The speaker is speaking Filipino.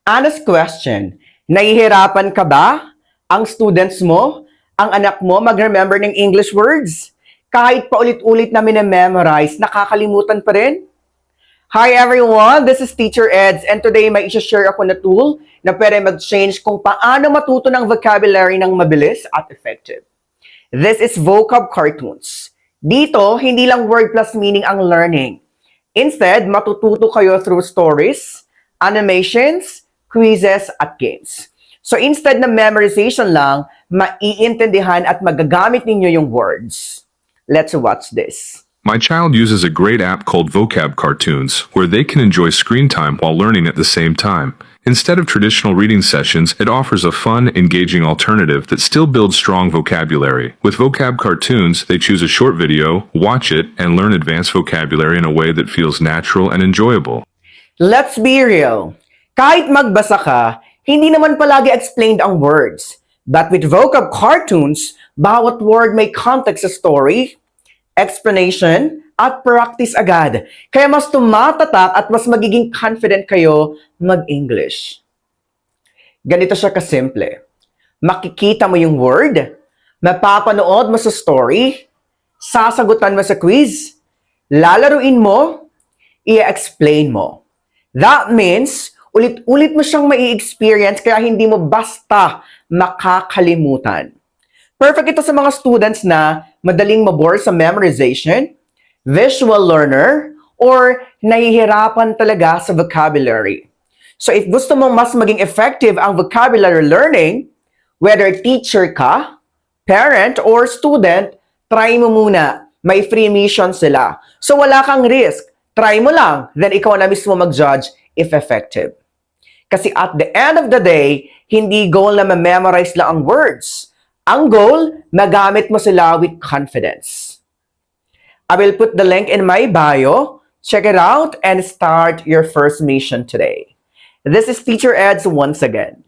Honest question, nahihirapan ka ba? Ang students mo, ang anak mo mag-remember ng English words? Kahit paulit-ulit na minamemorize, nakakalimutan pa rin? Hi everyone, this is Teacher Eds and today may i-share ako na tool na pwede mag-change kung paano matuto ng vocabulary ng mabilis at effective. This is Vocab Cartoons. Dito, hindi lang word plus meaning ang learning. Instead, matututo kayo through stories, animations, quizzes, at games. So instead na memorization lang, maiintindihan at magagamit ninyo yung words. Let's watch this. My child uses a great app called Vocab Cartoons, where they can enjoy screen time while learning at the same time. Instead of traditional reading sessions, it offers a fun, engaging alternative that still builds strong vocabulary. With Vocab Cartoons, they choose a short video, watch it, and learn advanced vocabulary in a way that feels natural and enjoyable. Let's be real. Kahit magbasa ka, hindi naman palagi explained ang words. But with Vocab Cartoons, bawat word may context sa story, explanation, at practice agad. Kaya mas tumatatak at mas magiging confident kayo mag-English. Ganito siya kasimple. Makikita mo yung word, mapapanood mo sa story, sasagutan mo sa quiz, lalaruin mo, i-explain mo. That means, ulit-ulit mo siyang mai-experience kaya hindi mo basta makakalimutan. Perfect ito sa mga students na madaling mabore sa memorization, visual learner, or nahihirapan talaga sa vocabulary. So if gusto mong mas maging effective ang vocabulary learning, whether teacher ka, parent, or student, try mo muna. May free mission sila. So wala kang risk. Try mo lang, then ikaw na mismo mag-judge if effective. Kasi at the end of the day, hindi goal na ma-memorize lang ang words. Ang goal, magamit mo sila with confidence. I will put the link in my bio. Check it out and start your first mission today. This is Teacher Eds once again.